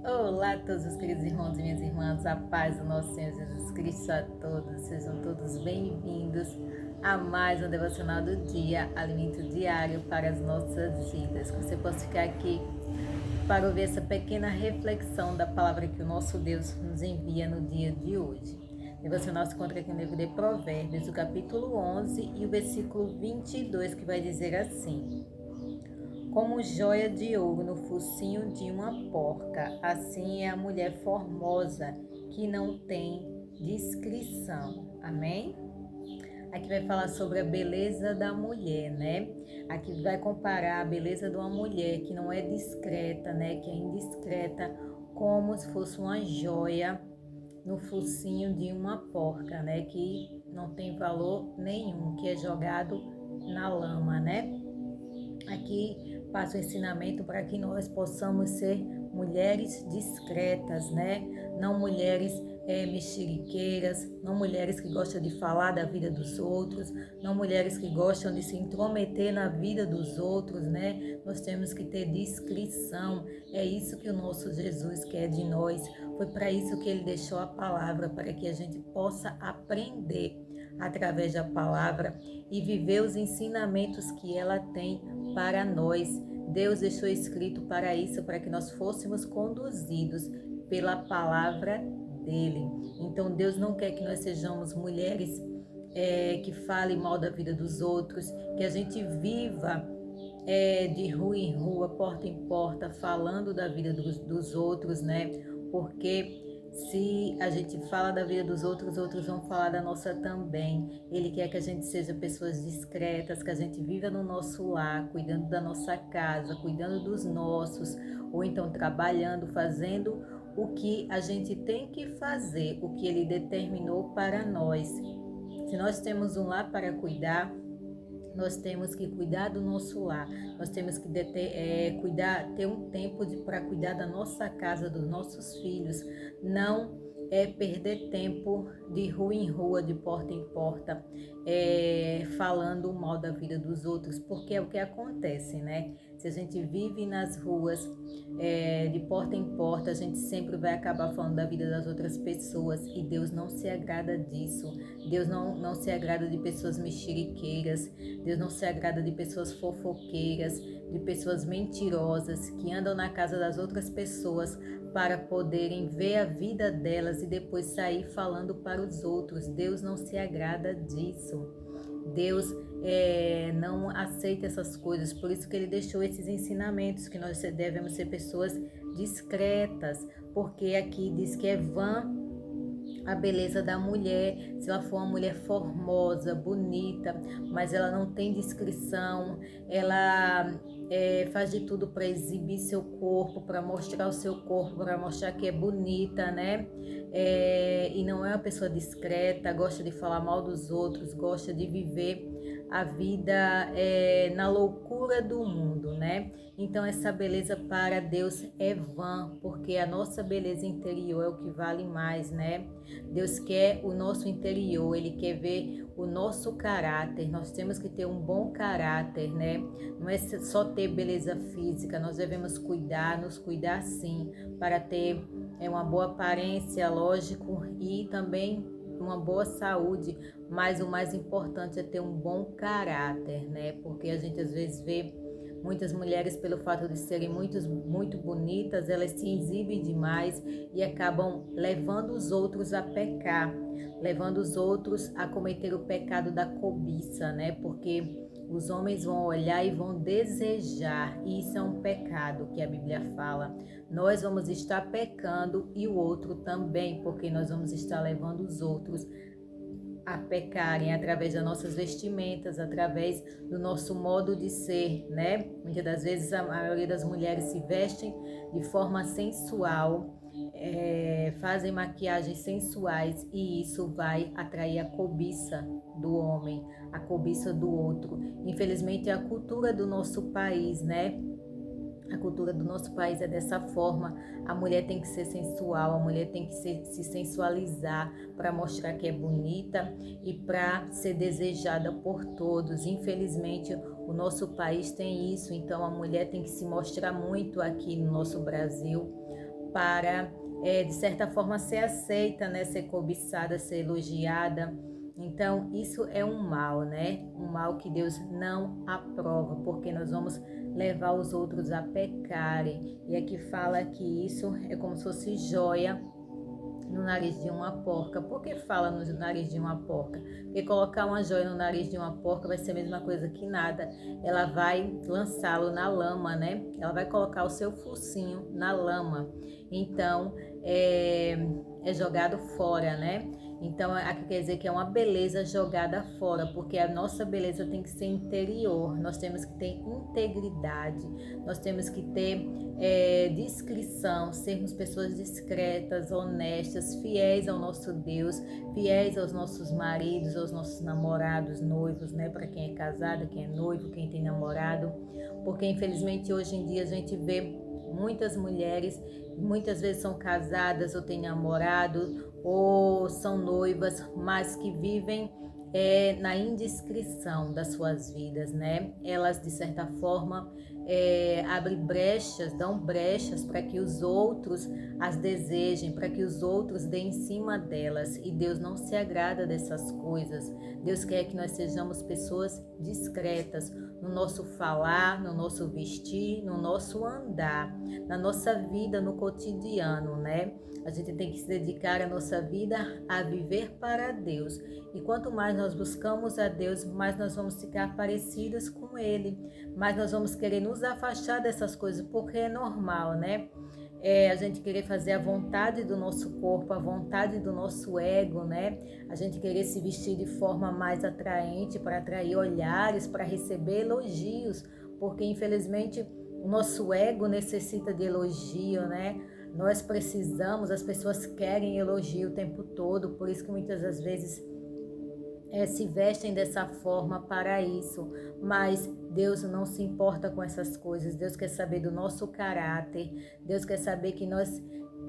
Olá a todos os queridos irmãos e minhas irmãs, a paz do nosso Senhor Jesus Cristo a todos, sejam todos bem-vindos a mais um devocional do dia, alimento diário para as nossas vidas. Que você possa ficar aqui para ouvir essa pequena reflexão da palavra que o nosso Deus nos envia no dia de hoje. O devocional se encontra aqui no livro de Provérbios, o capítulo 11 e o versículo 22, que vai dizer assim: como joia de ouro no focinho de uma porca, assim é a mulher formosa que não tem discrição. Amém? Aqui vai falar sobre a beleza da mulher, né? Aqui vai comparar a beleza de uma mulher que não é discreta, né? Que é indiscreta, como se fosse uma joia no focinho de uma porca, né? Que não tem valor nenhum, que é jogado na lama, né? Aqui passa o ensinamento para que nós possamos ser mulheres discretas, né? Não mulheres mexeriqueiras, não mulheres que gostam de falar da vida dos outros, não mulheres que gostam de se intrometer na vida dos outros, né? Nós temos que ter discrição. É isso que o nosso Jesus quer de nós. Foi para isso que ele deixou a palavra, para que a gente possa aprender através da palavra e viver os ensinamentos que ela tem para nós. Deus deixou escrito para isso, para que nós fôssemos conduzidos pela palavra dele. Então Deus não quer que nós sejamos mulheres que falem mal da vida dos outros, que a gente viva de rua em rua, porta em porta, falando da vida dos outros, né? Porque se a gente fala da vida dos outros, outros vão falar da nossa também. Ele quer que a gente seja pessoas discretas, que a gente viva no nosso lar, cuidando da nossa casa, cuidando dos nossos, ou então trabalhando, fazendo o que a gente tem que fazer, o que ele determinou para nós. Se nós temos um lar para cuidar, nós temos que cuidar do nosso lar, nós temos que ter um tempo para cuidar da nossa casa, dos nossos filhos, não perder tempo de rua em rua, de porta em porta, falando mal da vida dos outros, porque é o que acontece, né? Se a gente vive nas ruas, de porta em porta, a gente sempre vai acabar falando da vida das outras pessoas e Deus não se agrada disso. Deus não se agrada de pessoas mexeriqueiras, Deus não se agrada de pessoas fofoqueiras, de pessoas mentirosas que andam na casa das outras pessoas para poderem ver a vida delas e depois sair falando para os outros. Deus não se agrada disso. Deus não aceita essas coisas, por isso que ele deixou esses ensinamentos, que nós devemos ser pessoas discretas, porque aqui diz que é vã a beleza da mulher, se ela for uma mulher formosa, bonita, mas ela não tem discrição, ela faz de tudo para exibir seu corpo, para mostrar o seu corpo, para mostrar que é bonita, né? E não é uma pessoa discreta, gosta de falar mal dos outros, gosta de viver a vida na loucura do mundo, né? Então essa beleza para Deus é vã, porque a nossa beleza interior é o que vale mais, né? Deus quer o nosso interior, Ele quer ver o nosso caráter. Nós temos que ter um bom caráter, né? Não é só ter beleza física, nós devemos cuidar, nos cuidar sim, para ter uma boa aparência, lógico, e também uma boa saúde, mas o mais importante é ter um bom caráter, né? Porque a gente às vezes vê muitas mulheres, pelo fato de serem muito bonitas, elas se exibem demais e acabam levando os outros a pecar, levando os outros a cometer o pecado da cobiça, né? Porque os homens vão olhar e vão desejar, e isso é um pecado que a Bíblia fala. Nós vamos estar pecando e o outro também, porque nós vamos estar levando os outros a pecarem através das nossas vestimentas, através do nosso modo de ser, né? Muitas das vezes a maioria das mulheres se vestem de forma sensual, fazem maquiagens sensuais e isso vai atrair a cobiça do homem, a cobiça do outro. Infelizmente é a cultura do nosso país, né? A cultura do nosso país é dessa forma. A mulher tem que ser sensual, a mulher tem que se sensualizar para mostrar que é bonita e para ser desejada por todos. Infelizmente, o nosso país tem isso, então a mulher tem que se mostrar muito aqui no nosso Brasil para, de certa forma, ser aceita, né? Ser cobiçada, ser elogiada. Então, isso é um mal, né? Um mal que Deus não aprova, porque nós vamos levar os outros a pecarem. E aqui fala que isso é como se fosse joia no nariz de uma porca. Por que fala no nariz de uma porca? Porque colocar uma joia no nariz de uma porca vai ser a mesma coisa que nada. Ela vai lançá-lo na lama, né? Ela vai colocar o seu focinho na lama. Então, é jogado fora, né? Então, aqui quer dizer que é uma beleza jogada fora, porque a nossa beleza tem que ser interior, nós temos que ter integridade, nós temos que ter discrição, sermos pessoas discretas, honestas, fiéis ao nosso Deus, fiéis aos nossos maridos, aos nossos namorados, noivos, né? Para quem é casado, quem é noivo, quem tem namorado, porque infelizmente hoje em dia a gente vê muitas mulheres, muitas vezes são casadas ou têm namorado ou são noivas, mas que vivem na indiscrição das suas vidas, né? Elas, de certa forma, abrem brechas, dão brechas para que os outros as desejem, para que os outros deem em cima delas. E Deus não se agrada dessas coisas. Deus quer que nós sejamos pessoas discretas no nosso falar, no nosso vestir, no nosso andar, na nossa vida, no cotidiano, né? A gente tem que se dedicar a nossa vida a viver para Deus. E quanto mais nós buscamos a Deus, mais nós vamos ficar parecidas com Ele. Mais nós vamos querer nos afastar dessas coisas, porque é normal, né? A gente querer fazer a vontade do nosso corpo, a vontade do nosso ego, né? A gente querer se vestir de forma mais atraente para atrair olhares, para receber elogios, porque infelizmente o nosso ego necessita de elogio, né? Nós precisamos, as pessoas querem elogio o tempo todo, por isso que muitas das vezes se vestem dessa forma para isso, mas Deus não se importa com essas coisas. Deus quer saber do nosso caráter, Deus quer saber que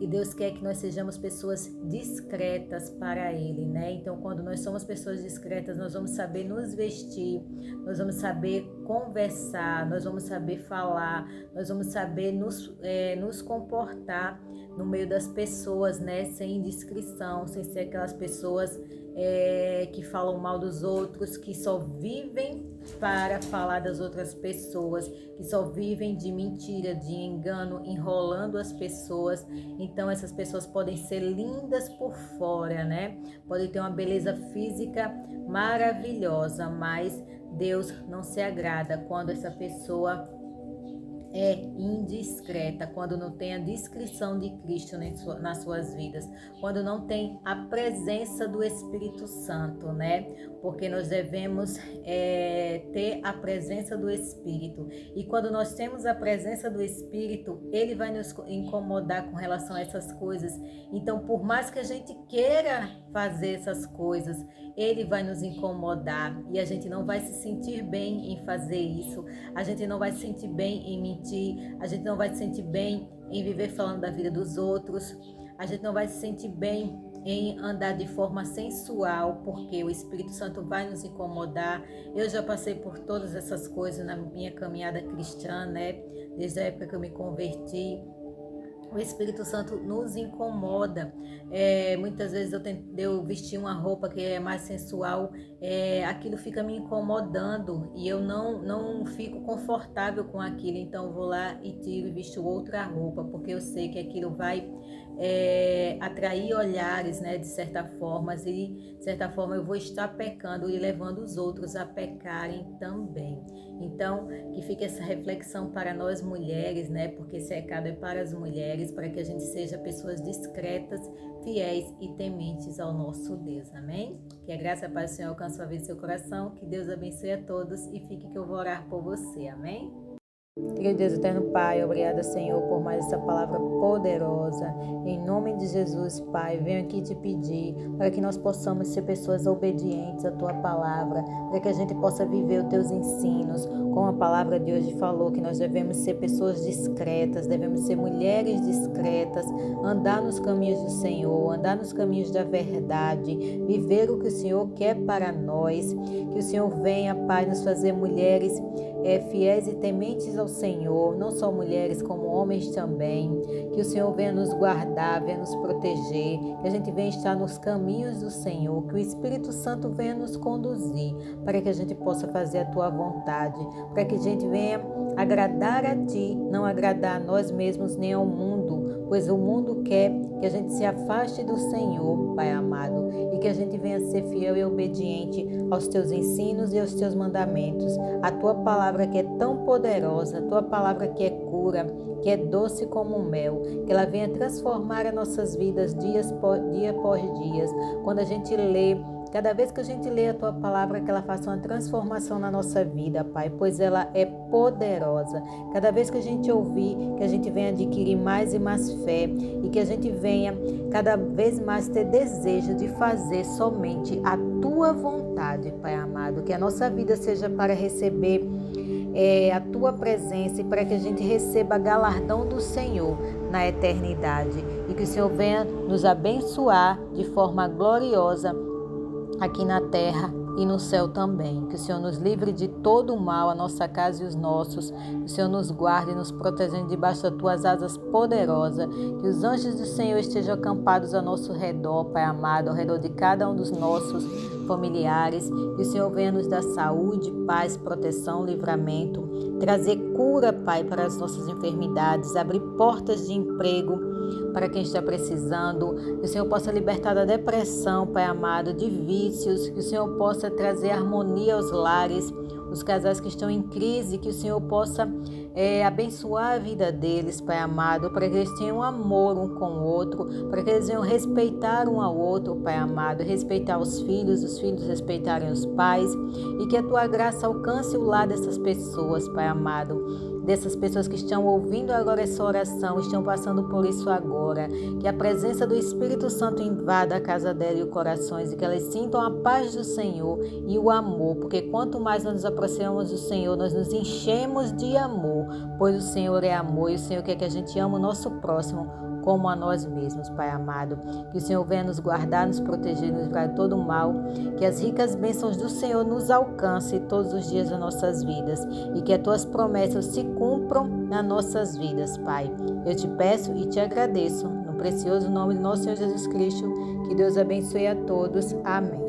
Deus quer que nós sejamos pessoas discretas para Ele, né? Então, quando nós somos pessoas discretas, nós vamos saber nos vestir, nós vamos saber conversar, nós vamos saber falar, nós vamos saber nos comportar no meio das pessoas, né? Sem indiscrição, sem ser aquelas pessoas que falam mal dos outros, que só vivem para falar das outras pessoas, que só vivem de mentira, de engano, enrolando as pessoas. Então essas pessoas podem ser lindas por fora, né? Podem ter uma beleza física maravilhosa, mas Deus não se agrada quando essa pessoa é indiscreta, quando não tem a discrição de Cristo nas suas vidas, quando não tem a presença do Espírito Santo, né? Porque nós devemos ter a presença do Espírito. E quando nós temos a presença do Espírito, Ele vai nos incomodar com relação a essas coisas. Então, por mais que a gente queira fazer essas coisas, Ele vai nos incomodar e a gente não vai se sentir bem em fazer isso. A gente não vai se sentir bem em mentir. A gente não vai se sentir bem em viver falando da vida dos outros. A gente não vai se sentir bem em andar de forma sensual, porque o Espírito Santo vai nos incomodar. Eu já passei por todas essas coisas na minha caminhada cristã, né? Desde a época que eu me converti. O Espírito Santo nos incomoda. Muitas vezes eu vestir uma roupa que é mais sensual, aquilo fica me incomodando e eu não fico confortável com aquilo. Então eu vou lá e tiro e visto outra roupa, porque eu sei que aquilo vai atrair olhares, né, de certa forma, e de certa forma eu vou estar pecando e levando os outros a pecarem também. Então, que fique essa reflexão para nós mulheres, né, porque esse recado é para as mulheres, para que a gente seja pessoas discretas, fiéis e tementes ao nosso Deus, amém? Que a graça e a paz do Senhor alcance a vida em seu coração, que Deus abençoe a todos e fique que eu vou orar por você, amém? Querido Deus eterno Pai, obrigada, Senhor, por mais essa palavra poderosa. Em nome de Jesus, Pai, venho aqui te pedir para que nós possamos ser pessoas obedientes à Tua palavra, para que a gente possa viver os Teus ensinos. Como a palavra de hoje falou, que nós devemos ser pessoas discretas, devemos ser mulheres discretas, andar nos caminhos do Senhor, andar nos caminhos da verdade, viver o que o Senhor quer para nós. Que o Senhor venha, Pai, nos fazer mulheres fiéis e tementes ao Senhor, não só mulheres como homens também. Que o Senhor venha nos guardar, venha nos proteger, que a gente venha estar nos caminhos do Senhor, que o Espírito Santo venha nos conduzir, para que a gente possa fazer a Tua vontade, para que a gente venha agradar a Ti, não agradar a nós mesmos nem ao mundo, pois o mundo quer que a gente se afaste do Senhor, Pai amado, e que a gente venha ser fiel e obediente aos Teus ensinos e aos Teus mandamentos, a Tua palavra que é tão poderosa, a Tua palavra que é cura, que é doce como mel, que ela venha transformar as nossas vidas dia após dia. Quando a gente lê, cada vez que a gente lê a Tua palavra, que ela faça uma transformação na nossa vida, Pai, pois ela é poderosa. Cada vez que a gente ouvir, que a gente venha adquirir mais e mais fé e que a gente venha cada vez mais ter desejo de fazer somente a Tua vontade, Pai amado. Que a nossa vida seja para receber a Tua presença e para que a gente receba galardão do Senhor na eternidade. E que o Senhor venha nos abençoar de forma gloriosa aqui na terra e no céu também. Que o Senhor nos livre de todo o mal, a nossa casa e os nossos. Que o Senhor nos guarde e nos protegendo debaixo das Tuas asas poderosas. Que os anjos do Senhor estejam acampados ao nosso redor, Pai amado, ao redor de cada um dos nossos familiares. Que o Senhor venha nos dar saúde, paz, proteção, livramento. Trazer cura, Pai, para as nossas enfermidades. Abrir portas de emprego para quem está precisando, que o Senhor possa libertar da depressão, Pai amado, de vícios, que o Senhor possa trazer harmonia aos lares, os casais que estão em crise, que o Senhor possa abençoar a vida deles, Pai amado, para que eles tenham amor um com o outro, para que eles venham respeitar um ao outro, Pai amado, respeitar os filhos respeitarem os pais, e que a Tua graça alcance o lar dessas pessoas, Pai amado, dessas pessoas que estão ouvindo agora essa oração, estão passando por isso agora, que a presença do Espírito Santo invada a casa dela e os corações, e que elas sintam a paz do Senhor e o amor, porque quanto mais nós nos aproximamos do Senhor, nós nos enchemos de amor, pois o Senhor é amor e o Senhor quer que a gente ame o nosso próximo como a nós mesmos, Pai amado. Que o Senhor venha nos guardar, nos proteger, nos livrar de todo o mal. Que as ricas bênçãos do Senhor nos alcancem todos os dias das nossas vidas. E que as Tuas promessas se cumpram nas nossas vidas, Pai. Eu te peço e te agradeço, no precioso nome do nosso Senhor Jesus Cristo. Que Deus abençoe a todos. Amém.